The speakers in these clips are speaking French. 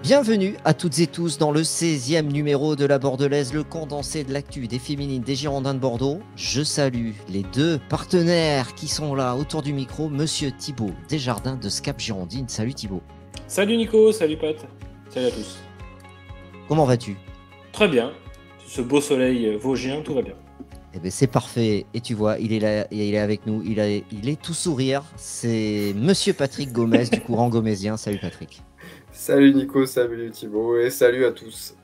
Bienvenue à toutes et tous dans le 16e numéro de la Bordelaise, le condensé de l'actu des féminines des Girondins de Bordeaux. Je salue les deux partenaires qui sont là autour du micro, Monsieur Thibaut Desjardins de SCAP Girondine. Salut Thibaut. Salut Nico, salut Pat, salut à tous. Comment vas-tu? Très bien, ce beau soleil vosgien, tout va bien. Eh bien c'est parfait, et tu vois, il est là, il est avec nous, il est tout sourire. C'est Monsieur Patrick Gomez du courant gomésien. Salut Patrick. Salut Nico, salut Thibaut et salut à tous.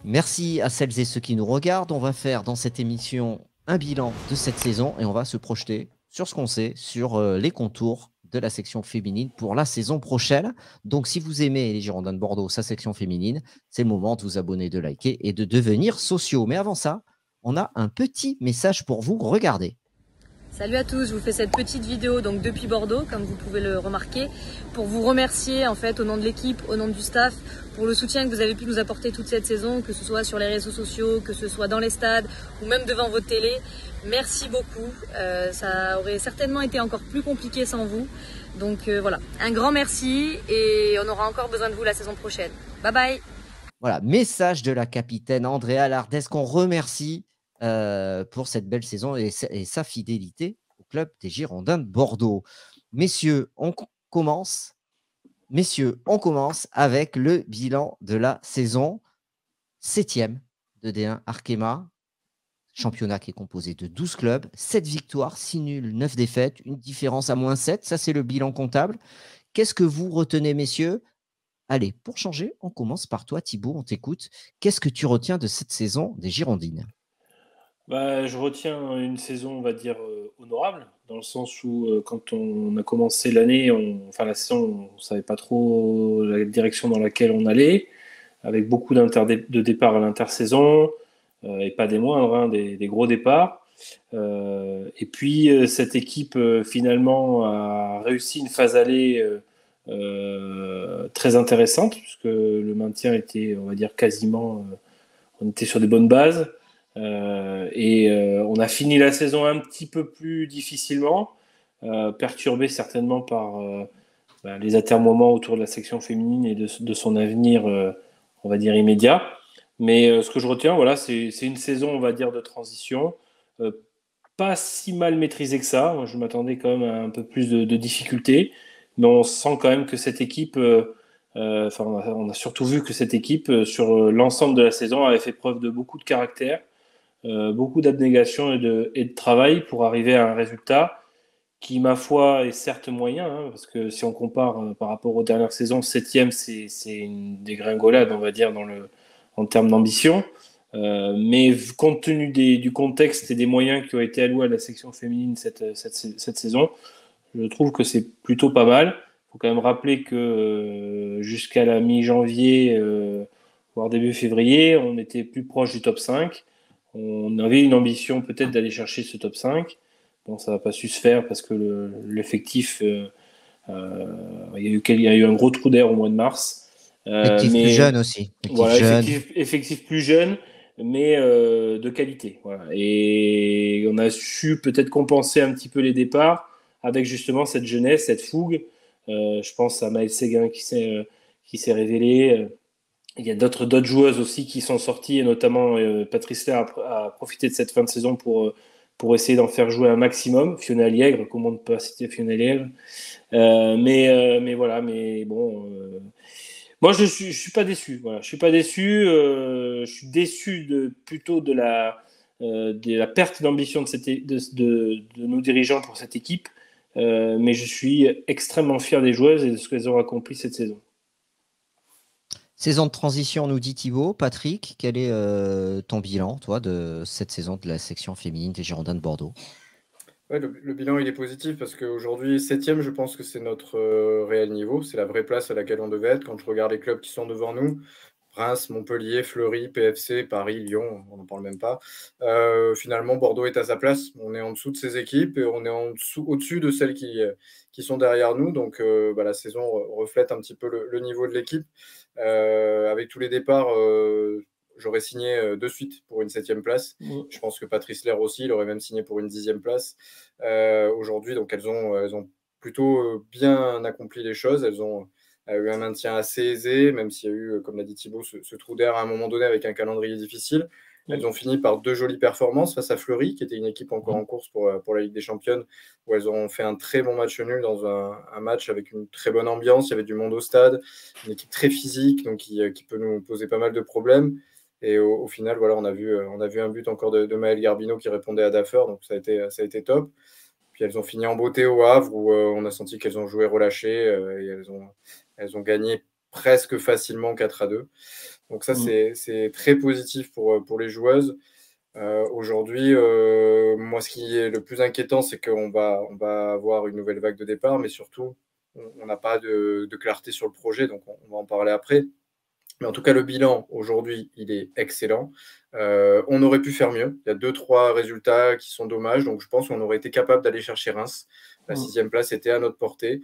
Merci à celles et ceux qui nous regardent. On va faire dans cette émission un bilan de cette saison et on va se projeter sur ce qu'on sait, sur les contours de la section féminine pour la saison prochaine. Donc, si vous aimez les Girondins de Bordeaux, sa section féminine, c'est le moment de vous abonner, de liker et de devenir sociaux. Mais avant ça, on a un petit message pour vous. Regardez. Salut à tous, je vous fais cette petite vidéo donc depuis Bordeaux, comme vous pouvez le remarquer, pour vous remercier en fait au nom de l'équipe, au nom du staff, pour le soutien que vous avez pu nous apporter toute cette saison, que ce soit sur les réseaux sociaux, que ce soit dans les stades ou même devant votre télé. Merci beaucoup, ça aurait certainement été encore plus compliqué sans vous. Donc voilà, un grand merci et on aura encore besoin de vous la saison prochaine. Bye bye. Voilà, message de la capitaine Andrea Lardès qu'on remercie pour cette belle saison et sa fidélité au club des Girondins de Bordeaux. Messieurs, on commence avec le bilan de la saison. 7e de D1 Arkema, championnat qui est composé de 12 clubs, 7 victoires, 6 nuls, 9 défaites, une différence à -7. Ça, c'est le bilan comptable. Qu'est-ce que vous retenez, messieurs? Allez, pour changer, on commence par toi, Thibaut, on t'écoute. Qu'est-ce que tu retiens de cette saison des Girondines? Je retiens une saison, on va dire, honorable, dans le sens où quand on a commencé l'année, la saison, on ne savait pas trop la direction dans laquelle on allait, avec beaucoup de départs à l'intersaison, et pas des moindres, hein, des gros départs. Et puis cette équipe finalement a réussi une phase aller très intéressante, puisque le maintien était, on va dire, quasiment, on était sur des bonnes bases. On a fini la saison un petit peu plus difficilement, perturbé certainement par les atermoiements autour de la section féminine et de son avenir, on va dire, immédiat. Mais ce que je retiens, voilà, c'est une saison, on va dire, de transition. Pas si mal maîtrisée que ça. Moi, je m'attendais quand même à un peu plus de difficultés. Mais on sent quand même que cette équipe, on a surtout vu que cette équipe, sur l'ensemble de la saison, avait fait preuve de beaucoup de caractère, beaucoup d'abnégation et de travail pour arriver à un résultat qui, ma foi, est certes moyen, hein, parce que si on compare par rapport aux dernières saisons, 7e, c'est une dégringolade, on va dire, en termes d'ambition. Mais compte tenu du contexte et des moyens qui ont été alloués à la section féminine cette saison, je trouve que c'est plutôt pas mal. Il faut quand même rappeler que jusqu'à la mi-janvier, voire début février, on était plus proche du top 5. On avait une ambition peut-être d'aller chercher ce top 5. Bon, ça n'a pas su se faire parce que l'effectif, il y a eu un gros trou d'air au mois de mars. Effectif plus jeune aussi. Voilà, effectif plus jeune, mais de qualité. Voilà. Et on a su peut-être compenser un petit peu les départs avec justement cette jeunesse, cette fougue. Je pense à Maëlle Séguin qui s'est révélée. Il y a d'autres joueuses aussi qui sont sorties, et notamment Patrice Lair a profité de cette fin de saison pour essayer d'en faire jouer un maximum. Fiona Liègre, comment ne pas citer Fiona Liègre. Mais voilà, mais bon. Moi, je suis pas déçu. Voilà, je suis pas déçu. Je suis déçu plutôt de la perte d'ambition de nos dirigeants pour cette équipe. Mais je suis extrêmement fier des joueuses et de ce qu'elles ont accompli cette saison. Saison de transition, nous dit Thibaut. Patrick, quel est ton bilan, toi, de cette saison de la section féminine des Girondins de Bordeaux? Ouais, le bilan, il est positif parce qu'aujourd'hui, 7e, je pense que c'est notre réel niveau. C'est la vraie place à laquelle on devait être. Quand je regarde les clubs qui sont devant nous, Reims, Montpellier, Fleury, PFC, Paris, Lyon, on n'en parle même pas. Finalement, Bordeaux est à sa place. On est en dessous de ces équipes et on est au-dessus de celles qui sont derrière nous. Donc, la saison reflète un petit peu le niveau de l'équipe. Avec tous les départs, j'aurais signé de suite pour une 7e place. Je pense que Patrice Lair aussi, il aurait même signé pour une 10e place. Aujourd'hui, donc elles ont plutôt bien accompli les choses. Elles ont a eu un maintien assez aisé, même s'il y a eu, comme l'a dit Thibaut, ce trou d'air à un moment donné avec un calendrier difficile. Elles ont fini par 2 jolies performances face à Fleury, qui était une équipe encore en course pour la Ligue des Championnes, où elles ont fait un très bon match nul dans un match avec une très bonne ambiance. Il y avait du monde au stade, une équipe très physique, donc qui peut nous poser pas mal de problèmes. Et au final, voilà, on a vu un but encore de Maëlle Garbino qui répondait à Daffer, donc ça a été top. Puis elles ont fini en beauté au Havre, où on a senti qu'elles ont joué relâché et elles ont gagné presque facilement 4-2. Donc ça, c'est très positif pour les joueuses. Aujourd'hui, moi, ce qui est le plus inquiétant, c'est qu'on va avoir une nouvelle vague de départ, mais surtout, on n'a pas de clarté sur le projet, donc on va en parler après. Mais en tout cas, le bilan, aujourd'hui, il est excellent. On aurait pu faire mieux. Il y a 2-3 résultats qui sont dommages, donc je pense qu'on aurait été capable d'aller chercher Reims. La 6e place était à notre portée.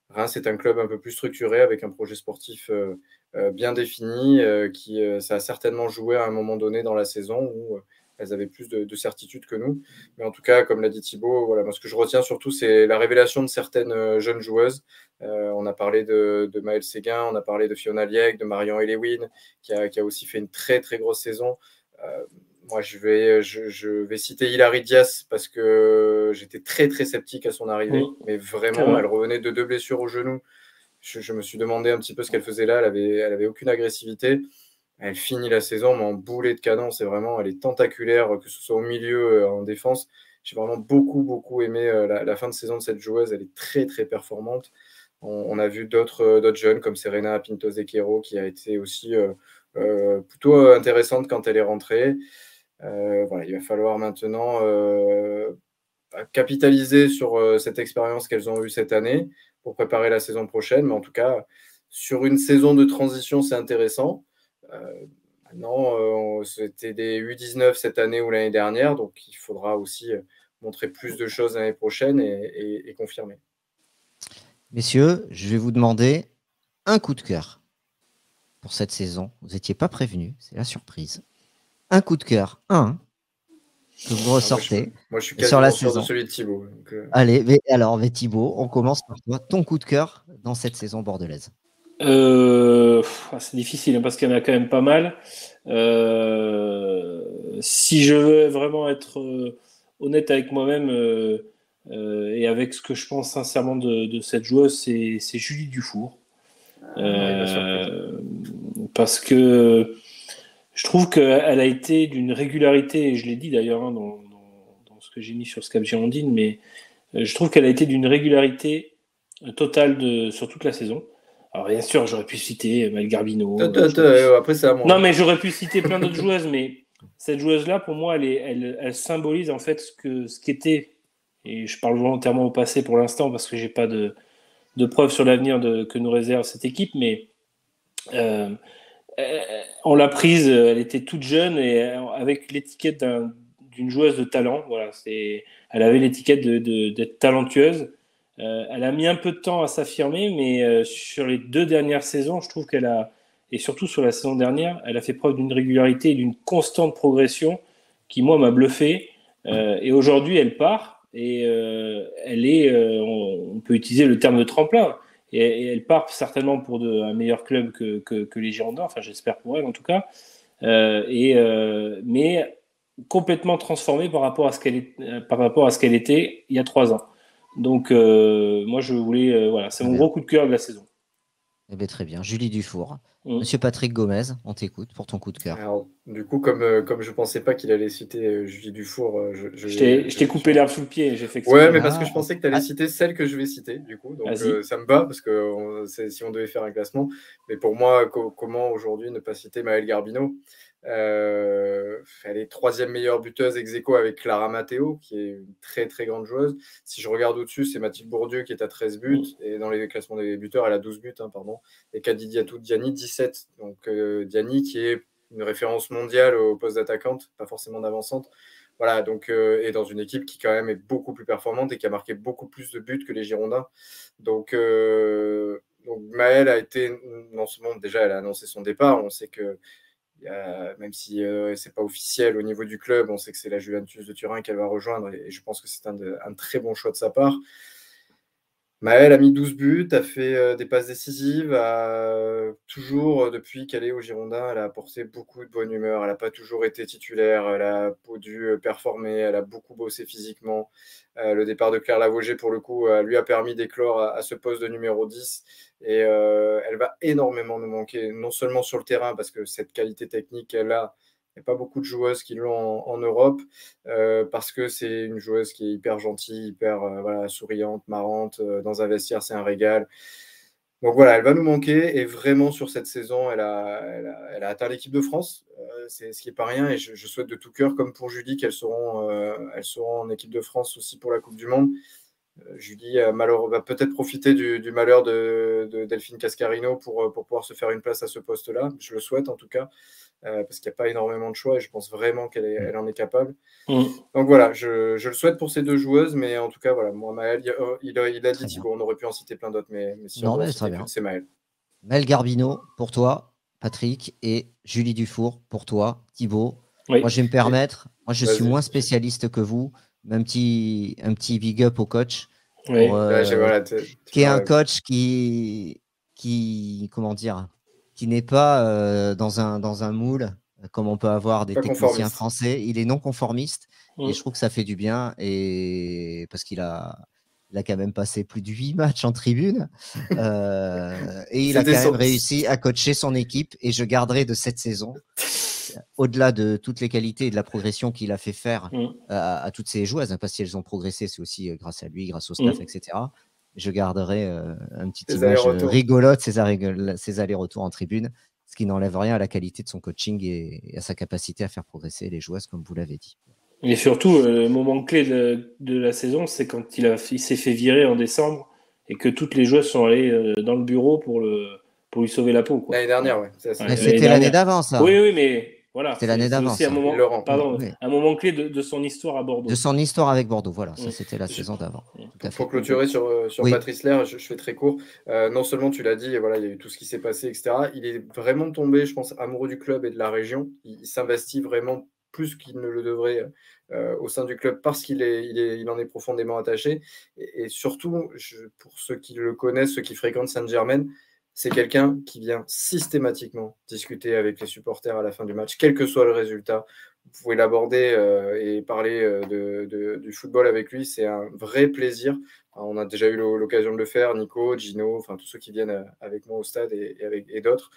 Reims est un club un peu plus structuré, avec un projet sportif bien défini, ça a certainement joué à un moment donné dans la saison où elles avaient plus de certitude que nous. Mais en tout cas, comme l'a dit Thibaut, voilà, moi, ce que je retiens surtout, c'est la révélation de certaines jeunes joueuses. On a parlé de Maëlle Séguin, on a parlé de Fiona Lieg, de Marian Elewin, qui a aussi fait une très, très grosse saison. Moi, je vais citer Hilary Dias parce que j'étais très, très sceptique à son arrivée. Mais vraiment, elle revenait de 2 blessures au genou. Je me suis demandé un petit peu ce qu'elle faisait là. Elle avait aucune agressivité. Elle finit la saison, mais en boulet de canon. Elle est tentaculaire, que ce soit au milieu, en défense. J'ai vraiment beaucoup, beaucoup aimé la fin de saison de cette joueuse. Elle est très, très performante. On a vu d'autres jeunes comme Serena Pinto-Zequero qui a été aussi plutôt intéressante quand elle est rentrée. Voilà, il va falloir maintenant capitaliser sur cette expérience qu'elles ont eue cette année pour préparer la saison prochaine. Mais en tout cas, sur une saison de transition, c'est intéressant. Maintenant, c'était des U19 cette année ou l'année dernière, donc il faudra aussi montrer plus de choses l'année prochaine et confirmer. Messieurs, je vais vous demander un coup de cœur pour cette saison. Vous n'étiez pas prévenus, c'est la surprise. Un coup de cœur, que vous ressortez. Moi, je suis quasiment sûr de celui de Thibaut. Donc, Allez, mais Thibaut, on commence par toi. Ton coup de cœur dans cette saison bordelaise. C'est difficile hein, parce qu'il y en a quand même pas mal. Si je veux vraiment être honnête avec moi-même et avec ce que je pense sincèrement de cette joueuse, c'est Julie Dufour. Parce que je trouve qu'elle a été d'une régularité, et je l'ai dit d'ailleurs hein, dans ce que j'ai mis sur Scap Girondine, mais je trouve qu'elle a été d'une régularité totale sur toute la saison. Alors bien sûr, j'aurais pu citer Maëlle Garbino. Après, c'est à moi. Non, mais j'aurais pu citer plein d'autres joueuses, mais cette joueuse-là, pour moi, elle symbolise en fait ce qu'était, et je parle volontairement au passé pour l'instant parce que j'ai pas de preuves sur l'avenir que nous réserve cette équipe, mais on l'a prise, elle était toute jeune et avec l'étiquette d'une joueuse de talent. Voilà, elle avait l'étiquette d'être talentueuse. Elle a mis un peu de temps à s'affirmer, mais sur les 2 dernières saisons, je trouve et surtout sur la saison dernière, elle a fait preuve d'une régularité et d'une constante progression qui, moi, m'a bluffé. Et aujourd'hui, elle part et on peut utiliser le terme de tremplin. Et elle part certainement pour un meilleur club que les Girondins, enfin j'espère pour elle en tout cas, mais complètement transformée par rapport à ce qu'elle était il y a 3 ans. Donc moi je voulais, voilà, c'est mon gros coup de cœur de la saison. Eh bien, très bien, Julie Dufour. Monsieur Patrick Gomez, on t'écoute pour ton coup de cœur. Alors, du coup, comme je pensais pas qu'il allait citer Julie Dufour, je t'ai coupé l'herbe sous le pied. J'ai fait ouais, mais parce que je pensais que tu allais citer celle que je vais citer, du coup. Donc, ça me va, parce que si on devait faire un classement. Mais pour moi, comment aujourd'hui ne pas citer Maëlle Garbino elle est 3e meilleure buteuse ex aequo avec Clara Matteo, qui est une très, très grande joueuse. Si je regarde au-dessus, c'est Mathilde Bourdieu qui est à 13 buts. Et dans les classements des buteurs, elle a 12 buts, pardon. Et Kadidiatou Diani, 17. Donc, Diani, qui est une référence mondiale au poste d'attaquante, pas forcément d'avancante. Voilà, donc, et dans une équipe qui quand même est beaucoup plus performante et qui a marqué beaucoup plus de buts que les Girondins. Donc Maëlle a été, non seulement déjà elle a annoncé son départ, on sait que même si c'est pas officiel au niveau du club, on sait que c'est la Juventus de Turin qu'elle va rejoindre et je pense que c'est un très bon choix de sa part. Maëlle a mis 12 buts, a fait des passes décisives, toujours, depuis qu'elle est au Girondin, elle a apporté beaucoup de bonne humeur. Elle n'a pas toujours été titulaire, elle a dû performer, elle a beaucoup bossé physiquement. Le départ de Claire Lavogé, pour le coup, lui a permis d'éclore à ce poste de numéro 10. Et elle va énormément nous manquer, non seulement sur le terrain, parce que cette qualité technique qu'elle a, il n'y a pas beaucoup de joueuses qui l'ont en Europe, parce que c'est une joueuse qui est hyper gentille, hyper voilà, souriante, marrante. Dans un vestiaire, c'est un régal. Donc voilà, elle va nous manquer. Et vraiment, sur cette saison, elle a atteint l'équipe de France, c'est ce qui n'est pas rien. Et je souhaite de tout cœur, comme pour Julie, elles seront en équipe de France aussi pour la Coupe du Monde. Julie va peut-être profiter du malheur de Delphine Cascarino pour pouvoir se faire une place à ce poste-là. Je le souhaite en tout cas, parce qu'il n'y a pas énormément de choix et je pense vraiment qu'elle en est capable. Donc voilà, je le souhaite pour ces deux joueuses, mais en tout cas, voilà, moi, Maëlle, il a dit Thibaut, on aurait pu en citer plein d'autres, mais si on doit en citer qu'une, c'est Maëlle. Maëlle Garbino pour toi, Patrick, et Julie Dufour pour toi, Thibaut. Oui. Moi, je vais me permettre, moi je suis moins spécialiste que vous, mais un petit big up au coach. Oui. Qui est un coach qui comment dire, qui n'est pas dans un moule comme on peut avoir des techniciens français. Il est non conformiste et je trouve que ça fait du bien, et parce qu'il a quand même passé plus de 8 matchs en tribune et il a quand même réussi à coacher son équipe, et je garderai de cette saison, au-delà de toutes les qualités et de la progression qu'il a fait faire à toutes ces joueuses, parce qu'elles ont progressé, c'est aussi grâce à lui, grâce au staff, etc. Je garderai un petit image rigolote, ces allers-retours en tribune, ce qui n'enlève rien à la qualité de son coaching et à sa capacité à faire progresser les joueuses, comme vous l'avez dit. Et surtout, le moment clé de la saison, c'est quand il s'est fait virer en décembre et que toutes les joueuses sont allées dans le bureau pour lui sauver la peau. L'année dernière, oui. C'était l'année d'avant, ça. Oui, mais voilà. C'était l'année d'avant. C'est aussi un moment clé de son histoire à Bordeaux. De son histoire avec Bordeaux, voilà. Ça, c'était la saison d'avant. Pour clôturer sur Patrice Lerre, je fais très court. Non seulement tu l'as dit, voilà, il y a eu tout ce qui s'est passé, etc. Il est vraiment tombé, je pense, amoureux du club et de la région. Il s'investit vraiment plus qu'il ne le devrait au sein du club, parce qu'il en est profondément attaché. Et surtout, pour ceux qui le connaissent, ceux qui fréquentent Saint-Germain, c'est quelqu'un qui vient systématiquement discuter avec les supporters à la fin du match, quel que soit le résultat. Vous pouvez l'aborder et parler du football avec lui. C'est un vrai plaisir. On a déjà eu l'occasion de le faire, Nico, Gino, enfin tous ceux qui viennent avec moi au stade et d'autres.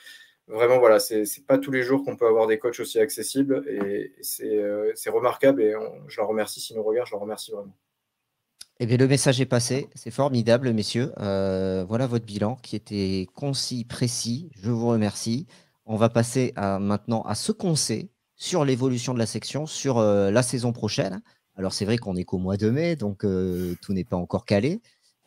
Vraiment, voilà, c'est pas tous les jours qu'on peut avoir des coachs aussi accessibles, et c'est remarquable, et je leur remercie. S'ils nous regardent, je leur remercie vraiment. Eh bien, le message est passé. C'est formidable, messieurs. Voilà votre bilan qui était concis, précis. Je vous remercie. On va passer maintenant à ce qu'on sait sur l'évolution de la section, sur la saison prochaine. Alors, c'est vrai qu'on n'est qu'au mois de mai, donc tout n'est pas encore calé.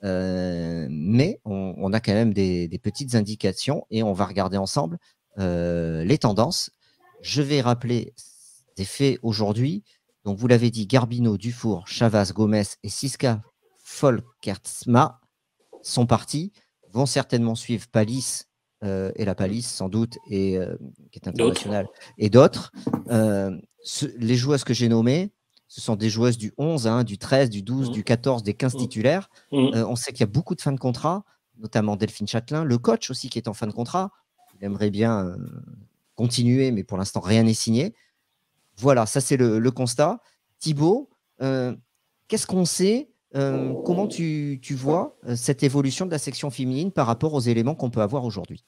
Mais on a quand même des petites indications, et on va regarder ensemble les tendances. Je vais rappeler des faits aujourd'hui. Donc, vous l'avez dit, Garbino, Dufour, Chavas, Gomez et Siska Folkertsma sont partis. Vont certainement suivre Palis, et la Palis, sans doute, qui est internationale, et d'autres. Les joueuses que j'ai nommées, ce sont des joueuses du 11, du 13, du 12, du 14, des 15 titulaires. On sait qu'il y a beaucoup de fins de contrat, notamment Delphine Châtelain. Le coach aussi qui est en fin de contrat. Il aimerait bien continuer, mais pour l'instant, rien n'est signé. Voilà, ça c'est le constat. Thibaut, qu'est-ce qu'on sait, comment tu vois cette évolution de la section féminine par rapport aux éléments qu'on peut avoir aujourd'hui?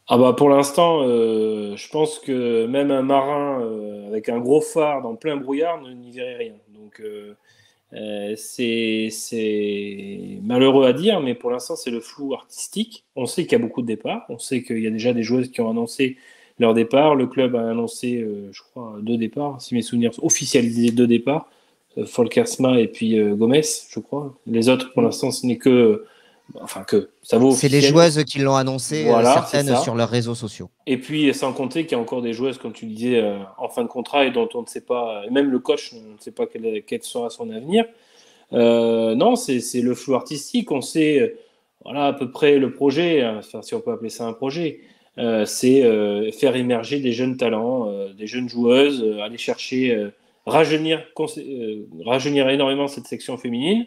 Pour l'instant, je pense que même un marin avec un gros phare dans plein brouillard n'y verrait rien. Donc c'est malheureux à dire, mais pour l'instant c'est le flou artistique. On sait qu'il y a beaucoup de départs, on sait qu'il y a déjà des joueuses qui ont annoncé leur départ. Le club a annoncé, je crois, 2 départs, si mes souvenirs officialisés, 2 départs, Folkersma et puis Gomez, je crois. Les autres, pour l'instant, ce n'est que ça vaut officiel. C'est les joueuses qui l'ont annoncé, voilà, certaines sur leurs réseaux sociaux. Et puis, sans compter qu'il y a encore des joueuses, comme tu disais, en fin de contrat, et dont on ne sait pas, même le coach ne sait pas quel sera son avenir. Non, c'est le flou artistique. On sait à peu près le projet, si on peut appeler ça un projet. C'est faire émerger des jeunes talents, des jeunes joueuses, aller chercher, rajeunir énormément cette section féminine,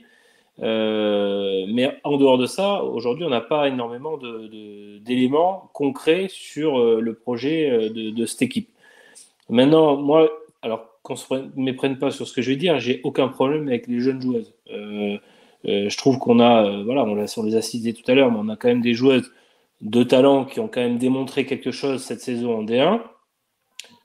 Mais en dehors de ça, aujourd'hui, on n'a pas énormément d'éléments concrets sur le projet de cette équipe. Maintenant, moi, alors qu'on ne se méprenne pas sur ce que je vais dire, j'ai aucun problème avec les jeunes joueuses. Je trouve qu'on a, voilà, on les a citées tout à l'heure, mais on a quand même des joueuses de talent qui ont quand même démontré quelque chose cette saison en D1.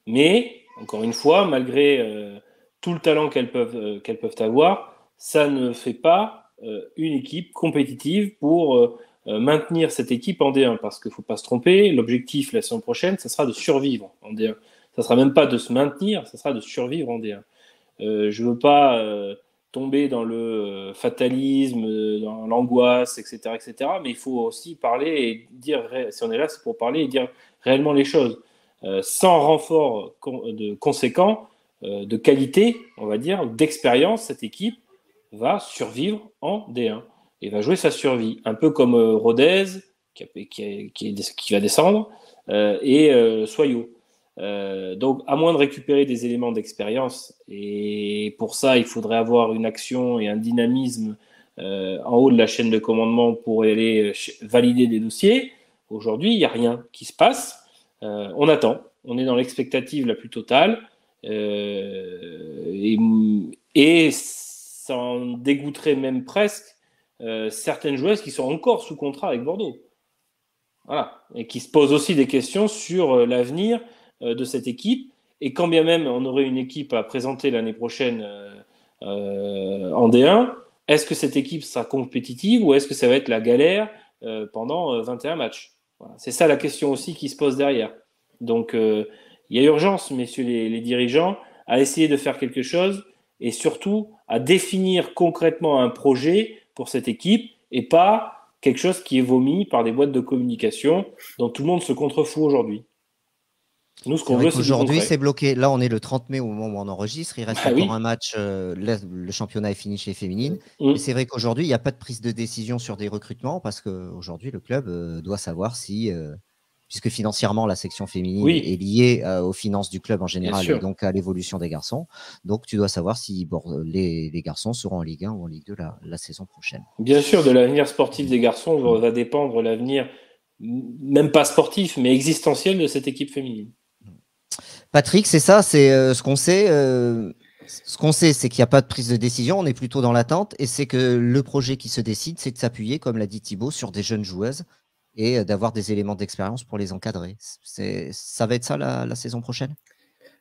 Mais, encore une fois, malgré tout le talent qu'elles peuvent avoir, ça ne fait pas une équipe compétitive pour maintenir cette équipe en D1. Parce qu'il ne faut pas se tromper, l'objectif la saison prochaine, ça sera de survivre en D1. Ça ne sera même pas de se maintenir, ça sera de survivre en D1. Je ne veux pas tomber dans le fatalisme, dans l'angoisse, etc., etc. Mais il faut aussi parler et dire, si on est là, c'est pour parler et dire réellement les choses. Sans renfort conséquent de qualité, on va dire, d'expérience, cette équipe va survivre en D1 et va jouer sa survie. Un peu comme Rodez, qui va descendre, et Soyaux. Donc, à moins de récupérer des éléments d'expérience, et pour ça, il faudrait avoir une action et un dynamisme en haut de la chaîne de commandement pour aller valider des dossiers. Aujourd'hui, il n'y a rien qui se passe. On attend, on est dans l'expectative la plus totale, et ça en dégoûterait même presque certaines joueuses qui sont encore sous contrat avec Bordeaux. Voilà, et qui se posent aussi des questions sur l'avenir de cette équipe. Et quand bien même on aurait une équipe à présenter l'année prochaine en D1, est-ce que cette équipe sera compétitive ou est-ce que ça va être la galère pendant 21 matchs? Voilà. C'est ça la question aussi qui se pose derrière. Donc, il y a urgence, messieurs les dirigeants, à essayer de faire quelque chose et surtout à définir concrètement un projet pour cette équipe et pas quelque chose qui est vomi par des boîtes de communication dont tout le monde se contrefout aujourd'hui. Nous, ce qu'on veut, c'est aujourd'hui, c'est bloqué. Là, on est le 30 mai au moment où on enregistre. Il reste encore un match. Le championnat est fini chez les féminines. Mais c'est vrai qu'aujourd'hui, il n'y a pas de prise de décision sur des recrutements parce qu'aujourd'hui, le club doit savoir si, puisque financièrement, la section féminine est liée aux finances du club en général et donc à l'évolution des garçons. Donc, tu dois savoir si les garçons seront en Ligue 1 ou en Ligue 2 la saison prochaine. Bien sûr, de l'avenir sportif des garçons va dépendre l'avenir, même pas sportif, mais existentiel de cette équipe féminine. Patrick, c'est ça, c'est ce qu'on sait. Ce qu'on sait, c'est qu'il n'y a pas de prise de décision, on est plutôt dans l'attente, et c'est que le projet qui se décide, c'est de s'appuyer, comme l'a dit Thibaut, sur des jeunes joueuses et d'avoir des éléments d'expérience pour les encadrer. Ça va être ça la saison prochaine?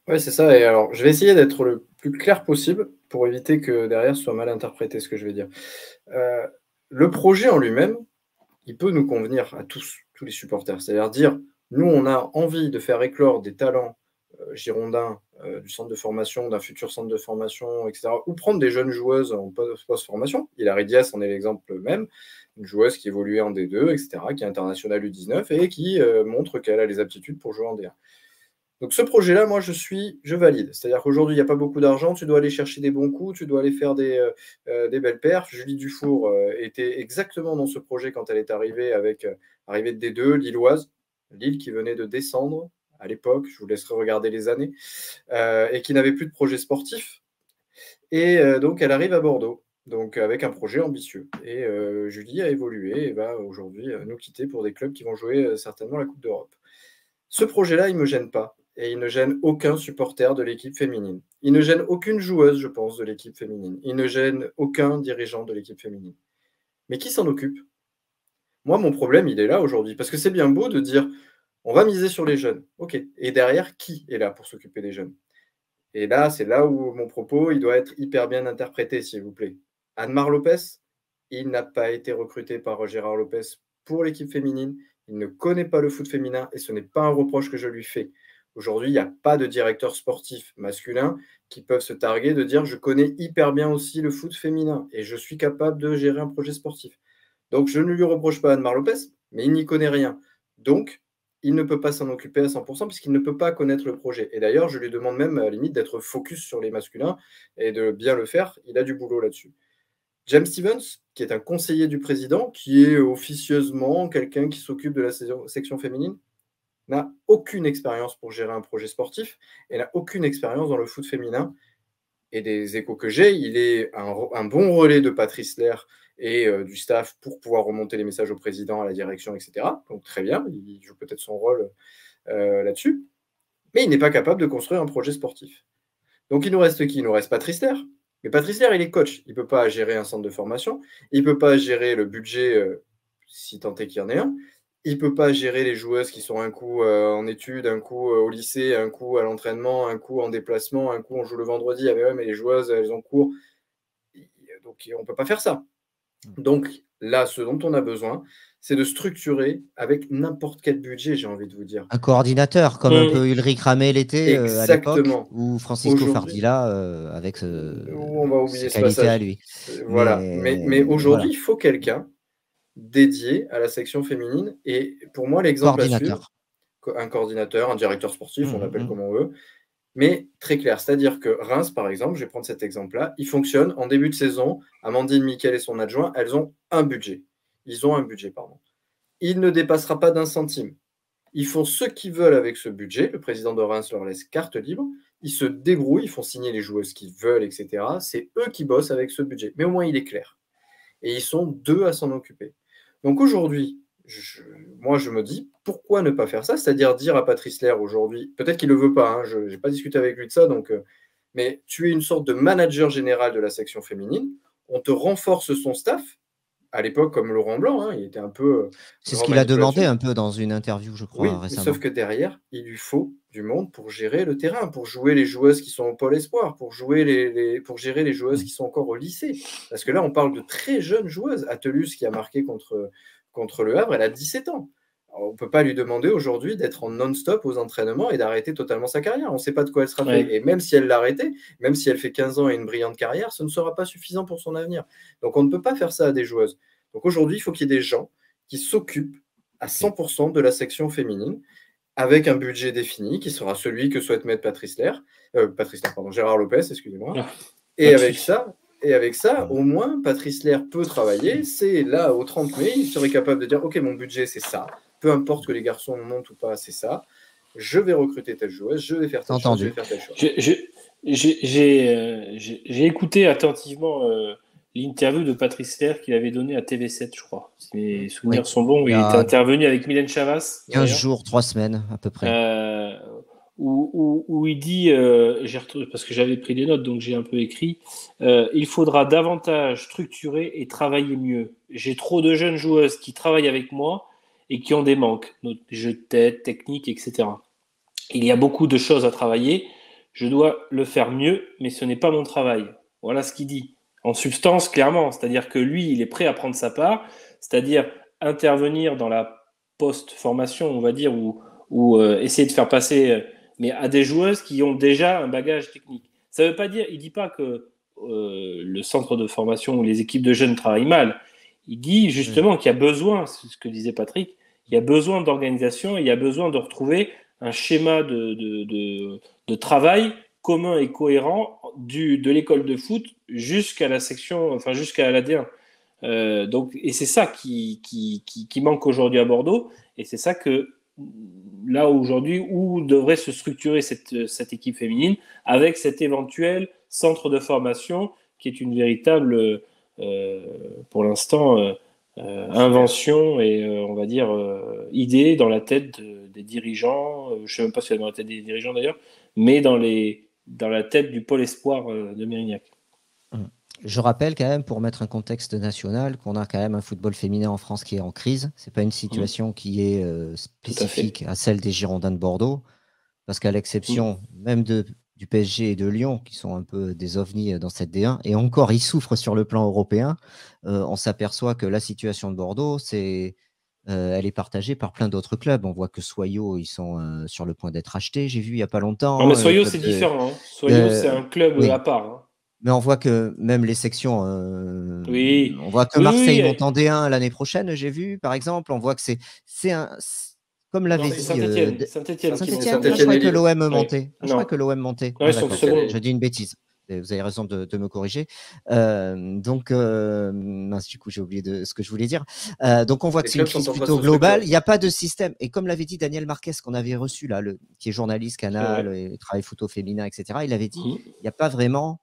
Oui, c'est ça. Et alors, je vais essayer d'être le plus clair possible pour éviter que derrière ce soit mal interprété ce que je vais dire. Le projet en lui-même, il peut nous convenir à tous les supporters. C'est-à-dire dire, nous, on a envie de faire éclore des talents girondins du centre de formation, d'un futur centre de formation, etc. Ou prendre des jeunes joueuses en post-formation. Hilary Dias en est l'exemple même. Une joueuse qui évoluait en D2, etc., qui est internationale U19 et qui montre qu'elle a les aptitudes pour jouer en D1. Donc ce projet-là, moi, je valide. C'est-à-dire qu'aujourd'hui, il n'y a pas beaucoup d'argent, tu dois aller chercher des bons coups, tu dois aller faire des belles perfs. Julie Dufour était exactement dans ce projet quand elle est arrivée avec arrivée de D2, lilloise, Lille qui venait de descendre à l'époque, je vous laisserai regarder les années, et qui n'avait plus de projet sportif. Et donc, elle arrive à Bordeaux, donc avec un projet ambitieux. Et Julie a évolué et va aujourd'hui nous quitter pour des clubs qui vont jouer certainement la Coupe d'Europe. Ce projet-là, il ne me gêne pas. Et il ne gêne aucun supporter de l'équipe féminine. Il ne gêne aucune joueuse, je pense, de l'équipe féminine. Il ne gêne aucun dirigeant de l'équipe féminine. Mais qui s'en occupe? Moi, mon problème, il est là aujourd'hui. Parce que c'est bien beau de dire, on va miser sur les jeunes. OK. Et derrière, qui est là pour s'occuper des jeunes? Et là, c'est là où mon propos, il doit être hyper bien interprété, s'il vous plaît. Anne-Mar Lopez, il n'a pas été recruté par Gérard Lopez pour l'équipe féminine. Il ne connaît pas le foot féminin et ce n'est pas un reproche que je lui fais. Aujourd'hui, il n'y a pas de directeur sportif masculin qui peuvent se targuer de dire « je connais hyper bien aussi le foot féminin et je suis capable de gérer un projet sportif ». Donc, je ne lui reproche pas Anne-Mar Lopez, mais il n'y connaît rien. Donc, il ne peut pas s'en occuper à 100% puisqu'il ne peut pas connaître le projet. Et d'ailleurs, je lui demande même à la limite d'être focus sur les masculins et de bien le faire. Il a du boulot là-dessus. James Stevens, qui est un conseiller du président, qui est officieusement quelqu'un qui s'occupe de la section féminine, n'a aucune expérience pour gérer un projet sportif et n'a aucune expérience dans le foot féminin. et des échos que j'ai, il est un bon relais de Patrice Lair et du staff pour pouvoir remonter les messages au président, à la direction, etc. Donc très bien, il joue peut-être son rôle là-dessus. Mais il n'est pas capable de construire un projet sportif. Donc il nous reste qui? Il nous reste Patrice Lair. Mais Patrice Lair, il est coach. Il ne peut pas gérer un centre de formation. Il ne peut pas gérer le budget, si tant est qu'il y en ait un. Il ne peut pas gérer les joueuses qui sont un coup en études, un coup au lycée, un coup à l'entraînement, un coup en déplacement, un coup on joue le vendredi. Ah mais les joueuses, elles ont cours. Donc on ne peut pas faire ça. Donc là, ce dont on a besoin, c'est de structurer avec n'importe quel budget, j'ai envie de vous dire. Un coordinateur, comme un peu Ulrich Ramé l'était à l'époque, ou Francisco Fardila avec on va oublier ses qualités à lui. Voilà. Mais aujourd'hui, il faut quelqu'un dédié à la section féminine. Et pour moi, l'exemple à suivre, un coordinateur, un directeur sportif, on l'appelle comme on veut, mais très clair. C'est-à-dire que Reims, par exemple, je vais prendre cet exemple-là, il fonctionne en début de saison. Amandine Miquel et son adjoint, elles ont un budget. Ils ont un budget, pardon. Il ne dépassera pas d'1 centime. Ils font ce qu'ils veulent avec ce budget. Le président de Reims leur laisse carte libre. Ils se débrouillent, ils font signer les joueuses qu'ils veulent, etc. C'est eux qui bossent avec ce budget. Mais au moins, il est clair. Et ils sont 2 à s'en occuper. Donc aujourd'hui, moi, je me dis, pourquoi ne pas faire ça? C'est-à-dire dire à Patrice Lair aujourd'hui, peut-être qu'il ne le veut pas, hein, je n'ai pas discuté avec lui de ça, donc, mais tu es une sorte de manager général de la section féminine. On te renforce son staff. À l'époque, comme Laurent Blanc, hein, il était un peu… C'est ce qu'il a demandé un peu dans une interview, je crois, récemment. Sauf que derrière, il lui faut du monde pour gérer le terrain, pour jouer les joueuses qui sont au pôle espoir, pour gérer les joueuses qui sont encore au lycée. Parce que là, on parle de très jeunes joueuses. Atelus, qui a marqué contre le Havre, elle a 17 ans. Alors, on ne peut pas lui demander aujourd'hui d'être en non-stop aux entraînements et d'arrêter totalement sa carrière. On ne sait pas de quoi elle sera faite. Et même si elle l'arrêtait, même si elle fait 15 ans et une brillante carrière, ce ne sera pas suffisant pour son avenir. Donc, on ne peut pas faire ça à des joueuses. Donc, aujourd'hui, il faut qu'il y ait des gens qui s'occupent à 100% de la section féminine avec un budget défini qui sera celui que souhaite mettre Gérard Lopez, excusez-moi. Et avec ça, au moins, Patrice Lair peut travailler. C'est là, au 30 mai, il serait capable de dire « Ok, mon budget, c'est ça. Peu importe que les garçons montent ou pas, c'est ça. Je vais recruter telle joueuse, je vais faire telle chose, je vais faire telle chose. » J'ai écouté attentivement l'interview de Patrice Lair qu'il avait donnée à TV7, je crois. Si mes souvenirs sont bons, il était intervenu avec Mylène Chavas. 15 jours, 3 semaines à peu près. Où il dit, parce que j'avais pris des notes, donc j'ai un peu écrit, il faudra davantage structurer et travailler mieux. J'ai trop de jeunes joueuses qui travaillent avec moi et qui ont des manques, jeux de tête, technique, etc. Il y a beaucoup de choses à travailler. Je dois le faire mieux, mais ce n'est pas mon travail. Voilà ce qu'il dit. En substance, clairement. C'est-à-dire que lui, il est prêt à prendre sa part, c'est-à-dire intervenir dans la post-formation, on va dire, ou essayer de faire passer, mais à des joueuses qui ont déjà un bagage technique. Ça ne veut pas dire, il ne dit pas que le centre de formation ou les équipes de jeunes travaillent mal. Il dit justement qu'il y a besoin, c'est ce que disait Patrick, il y a besoin d'organisation, il y a besoin de retrouver un schéma de travail commun et cohérent de l'école de foot jusqu'à la section, enfin jusqu'à la D1. Et c'est ça qui manque aujourd'hui à Bordeaux, et c'est ça que là aujourd'hui où devrait se structurer cette équipe féminine avec cet éventuel centre de formation qui est une véritable, pour l'instant, invention et on va dire idée dans la tête des dirigeants. Je ne sais même pas si elle est dans la tête des dirigeants d'ailleurs, mais dans la tête du pôle espoir de Mérignac. Je rappelle quand même, pour mettre un contexte national, qu'on a quand même un football féminin en France qui est en crise. Ce n'est pas une situation qui est spécifique à celle des Girondins de Bordeaux, parce qu'à l'exception même du PSG et de Lyon, qui sont un peu des ovnis dans cette D1, et encore, ils souffrent sur le plan européen, on s'aperçoit que la situation de Bordeaux, elle est partagée par plein d'autres clubs. On voit que Soyaux, ils sont sur le point d'être achetés. J'ai vu il n'y a pas longtemps. Non, mais Soyaux, c'est différent. Hein. Soyaux, c'est un club à part. Hein. Mais on voit que même les sections, on voit que Marseille monte en D1 l'année prochaine, j'ai vu, par exemple. On voit que c'est un… Comme l'avait dit Saint-Étienne. Je crois que l'OM montait. Je crois que l'OM montait. Je dis une bêtise. Vous avez raison de me corriger. Mince, du coup, j'ai oublié ce que je voulais dire. Donc, on voit que c'est une crise plutôt globale. Il n'y a pas de système. Et comme l'avait dit Daniel Marquez, qu'on avait reçu, là, qui est journaliste Canal, et travaille foot au féminin, etc., il avait dit il n'y a pas vraiment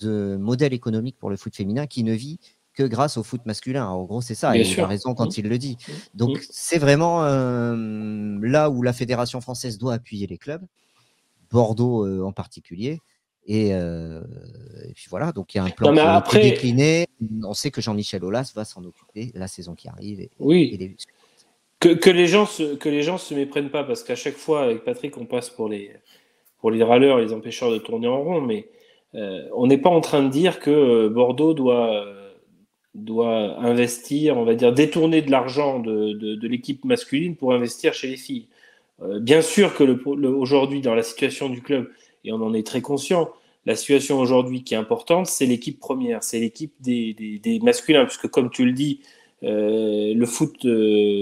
de modèle économique pour le foot féminin qui ne vit que grâce au foot masculin. En gros, c'est ça. Bien Et sûr. il a raison quand il le dit. Donc, c'est vraiment là où la Fédération française doit appuyer les clubs, Bordeaux en particulier. Et puis voilà, donc il y a un plan qui a été décliné. On sait que Jean-Michel Aulas va s'en occuper la saison qui arrive. Que les gens se méprennent pas, parce qu'à chaque fois, avec Patrick, on passe pour les râleurs, les empêcheurs de tourner en rond, mais on n'est pas en train de dire que Bordeaux doit investir, on va dire, détourner de l'argent de l'équipe masculine pour investir chez les filles. Bien sûr que aujourd'hui, dans la situation du club, et on en est très conscient, la situation aujourd'hui qui est importante, c'est l'équipe première, c'est l'équipe des masculins, puisque comme tu le dis, le foot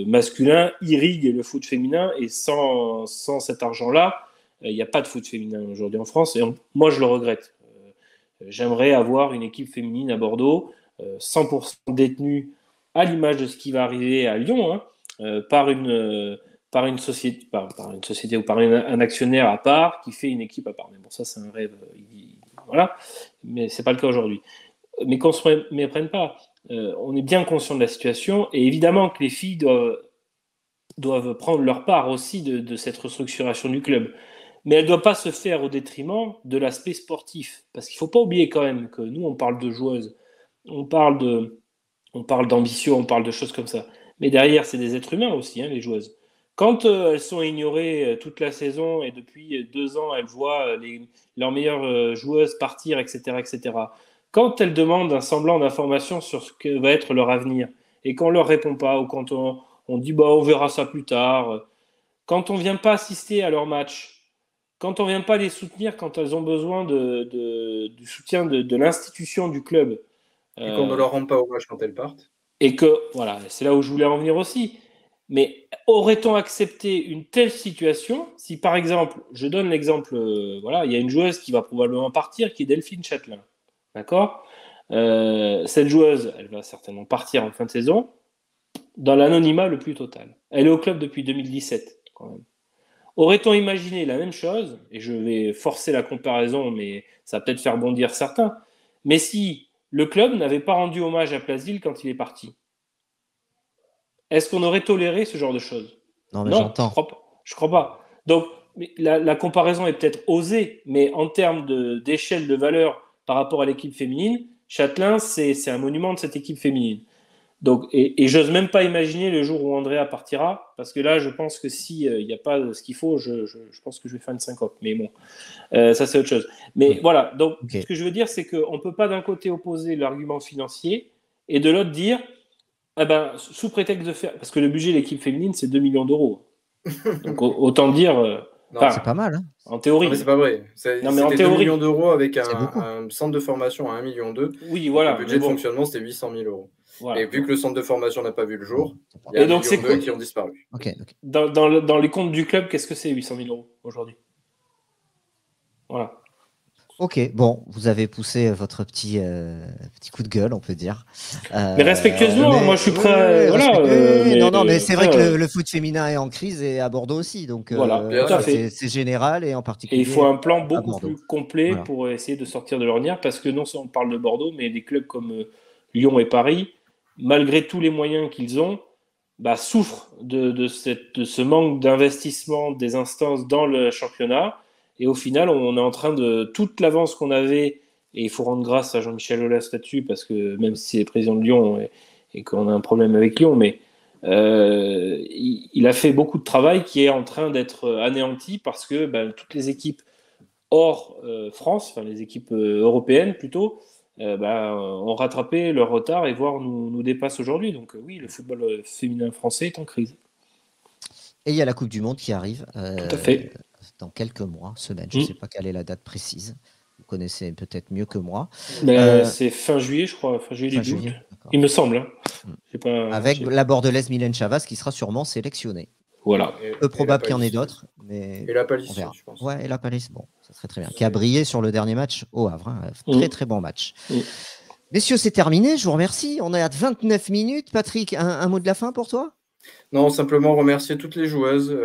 masculin irrigue le foot féminin, et sans cet argent-là, il n'y a pas de foot féminin aujourd'hui en France, et moi je le regrette. J'aimerais avoir une équipe féminine à Bordeaux, 100% détenue, à l'image de ce qui va arriver à Lyon, par une société ou par un actionnaire à part qui fait une équipe à part. Mais bon, ça c'est un rêve, voilà, mais c'est pas le cas aujourd'hui. Mais qu'on se méprenne pas, on est bien conscient de la situation, et évidemment que les filles doivent prendre leur part aussi de cette restructuration du club. Mais elle ne doit pas se faire au détriment de l'aspect sportif. Parce qu'il ne faut pas oublier quand même que nous, on parle de joueuses, on parle d'ambition, on parle de choses comme ça. Mais derrière, c'est des êtres humains aussi, les joueuses. Quand elles sont ignorées toute la saison, et depuis 2 ans, elles voient leurs meilleures joueuses partir, etc., etc., quand elles demandent un semblant d'information sur ce que va être leur avenir, et qu'on ne leur répond pas, ou quand on dit on verra ça plus tard, quand on ne vient pas assister à leur match, quand on ne vient pas les soutenir quand elles ont besoin du soutien de l'institution du club. Et qu'on ne leur rend pas hommage quand elles partent. Et que, voilà, c'est là où je voulais en venir aussi. Mais aurait-on accepté une telle situation si, par exemple, je donne l'exemple, il y a une joueuse qui va probablement partir, qui est Delphine Châtelain. D'accord ? Cette joueuse, elle va certainement partir en fin de saison dans l'anonymat le plus total. Elle est au club depuis 2017, quand même. Aurait-on imaginé la même chose, et je vais forcer la comparaison, mais ça va peut-être faire bondir certains, mais si le club n'avait pas rendu hommage à Plasville quand il est parti, est-ce qu'on aurait toléré ce genre de choses ? Non, j'entends. Je crois pas. Donc, la comparaison est peut-être osée, mais en termes d'échelle de valeur par rapport à l'équipe féminine, Châtelain, c'est un monument de cette équipe féminine. Donc, et j'ose même pas imaginer le jour où Andrea partira, parce que là, je pense que s'il n'y a pas ce qu'il faut, je pense que je vais faire une syncope. Mais bon, ça c'est autre chose. Mais voilà, donc ce que je veux dire, c'est qu'on ne peut pas d'un côté opposer l'argument financier et de l'autre dire, sous prétexte de faire... Parce que le budget de l'équipe féminine, c'est 2 millions d'euros. Donc autant dire... c'est pas mal. En théorie. Non, mais c'est pas vrai. C'était 2 millions d'euros avec un centre de formation à 1,2 million. Oui, voilà. Le budget de fonctionnement, c'était 800 000 euros. Voilà. Et vu que le centre de formation n'a pas vu le jour, il y a 1,2 million qui ont disparu. Dans les comptes du club, qu'est-ce que c'est 800 000 euros aujourd'hui ? Voilà. Ok, bon, vous avez poussé votre petit coup de gueule, on peut dire. Mais respectueusement, moi je suis prêt. Mais c'est vrai que le foot féminin est en crise, et à Bordeaux aussi. Donc c'est général, et en particulier. Et il faut un plan beaucoup plus complet pour essayer de sortir de l'ornière, parce que non seulement on parle de Bordeaux, mais des clubs comme Lyon et Paris, malgré tous les moyens qu'ils ont, souffrent de ce manque d'investissement des instances dans le championnat. Et au final, on est en train de toute l'avance qu'on avait, et il faut rendre grâce à Jean-Michel Aulas là-dessus, parce que même si c'est président de Lyon et qu'on a un problème avec Lyon, mais il a fait beaucoup de travail qui est en train d'être anéanti, parce que toutes les équipes hors France, enfin les équipes européennes plutôt, ont rattrapé leur retard et voire nous dépassent aujourd'hui. Donc oui, le football féminin français est en crise. Et il y a la Coupe du Monde qui arrive. Tout à fait. Dans quelques mois, semaines. Je ne sais pas quelle est la date précise. Vous connaissez peut-être mieux que moi. C'est fin juillet, je crois. Fin juillet, il me semble. Avec la Bordelaise Mylène Chavas qui sera sûrement sélectionnée. Voilà. Peu probable qu'il y en ait d'autres. Mais et la Palisse, je pense. Ouais, et la Palisse, bon, ça serait très bien. Qui a brillé sur le dernier match au Havre. Très, très bon match. Messieurs, c'est terminé. Je vous remercie. On est à 29 minutes. Patrick, un mot de la fin pour toi ? Non, simplement remercier toutes les joueuses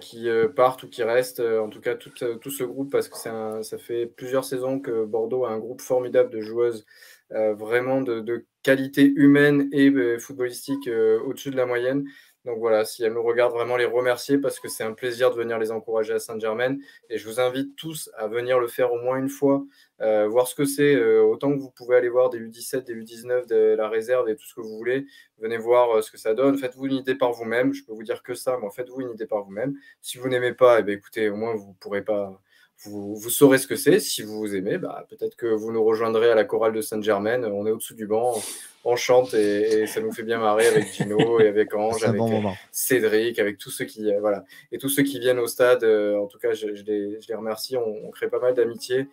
qui partent ou qui restent, en tout cas tout ce groupe, parce que ça fait plusieurs saisons que Bordeaux a un groupe formidable de joueuses vraiment de qualité humaine et footballistique au-dessus de la moyenne. Donc voilà, si elles nous regardent, vraiment les remercier parce que c'est un plaisir de venir les encourager à Saint-Germain. Et je vous invite tous à venir le faire au moins une fois, voir ce que c'est. Autant que vous pouvez aller voir des U17, des U19, de la réserve et tout ce que vous voulez. Venez voir ce que ça donne. Faites-vous une idée par vous-même. Je peux vous dire que ça, moi, faites-vous une idée par vous-même. Si vous n'aimez pas, eh bien, écoutez, au moins vous pourrez pas. Vous saurez ce que c'est. Si vous aimez, peut-être que vous nous rejoindrez à la chorale de Saint-Germain. On est au-dessous du banc, on chante et ça nous fait bien marrer avec Gino et avec Ange, avec Cédric, avec tous ceux qui voilà, et tous ceux qui viennent au stade. En tout cas, je les remercie. On crée pas mal d'amitié.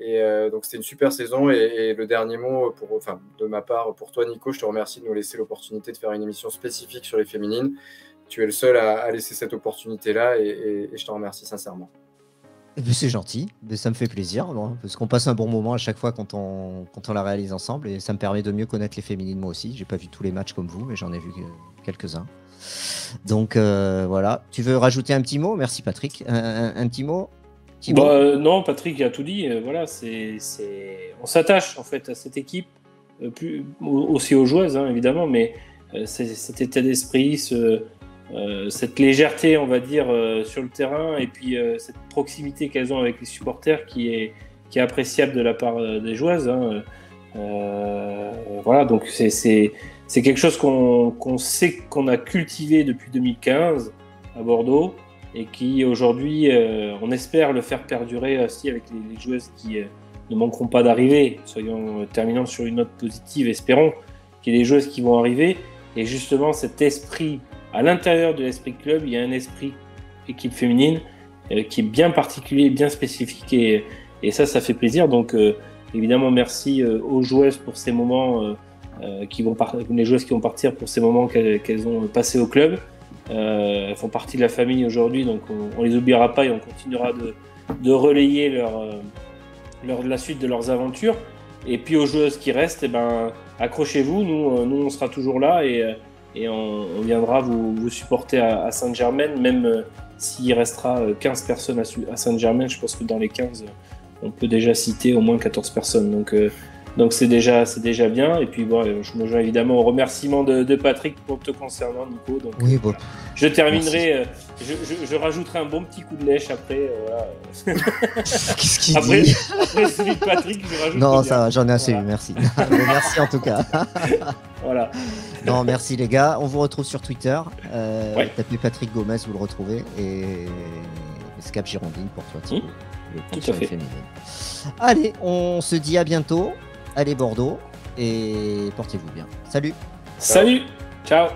Et donc c'était une super saison. Et le dernier mot de ma part pour toi, Nico, je te remercie de nous laisser l'opportunité de faire une émission spécifique sur les féminines. Tu es le seul à laisser cette opportunité-là et je t'en remercie sincèrement. C'est gentil, mais ça me fait plaisir, parce qu'on passe un bon moment à chaque fois quand on la réalise ensemble, et ça me permet de mieux connaître les féminines moi aussi. J'ai pas vu tous les matchs comme vous, mais j'en ai vu quelques-uns. Donc voilà. Tu veux rajouter un petit mot? Merci Patrick. Un petit mot? Non, Patrick a tout dit. Voilà, on s'attache en fait à cette équipe, aussi aux joueuses évidemment, mais cet état d'esprit, cette légèreté, on va dire, sur le terrain, et puis cette proximité qu'elles ont avec les supporters qui est appréciable de la part des joueuses. Voilà, donc c'est quelque chose qu'on sait qu'on a cultivé depuis 2015 à Bordeaux, et qui aujourd'hui, on espère le faire perdurer aussi avec les joueuses qui ne manqueront pas d'arriver. Terminons sur une note positive, espérons qu'il y ait des joueuses qui vont arriver, et justement cet esprit. À l'intérieur de l'esprit club, il y a un esprit équipe féminine qui est bien particulier, bien spécifique, et ça fait plaisir. Donc évidemment, merci aux joueuses pour ces moments, les joueuses qui vont partir pour ces moments qu'elles ont passés au club. Elles font partie de la famille aujourd'hui, donc on les oubliera pas et on continuera de relayer la suite de leurs aventures. Et puis aux joueuses qui restent, accrochez-vous, nous on sera toujours là, et on viendra vous supporter à Saint-Germain, même s'il restera 15 personnes à Saint-Germain. Je pense que dans les 15, on peut déjà citer au moins 14 personnes. Donc c'est déjà bien. Et puis je me joins évidemment au remerciement de Patrick pour te concernant, Nico. Donc, oui, je terminerai, je rajouterai un bon petit coup de lèche après. Qu'est-ce qu'il dit après celui de Patrick, je rajoute. Non, ça va, j'en ai assez eu, merci. Merci en tout cas. Voilà. Non, merci les gars. On vous retrouve sur Twitter. Tapez Patrick Gomez, vous le retrouvez. Et Scap Girondine pour toi, Thibaut. Tout à fait. Féminine. Allez, on se dit à bientôt. Allez Bordeaux. Et portez-vous bien. Salut. Salut. Ciao.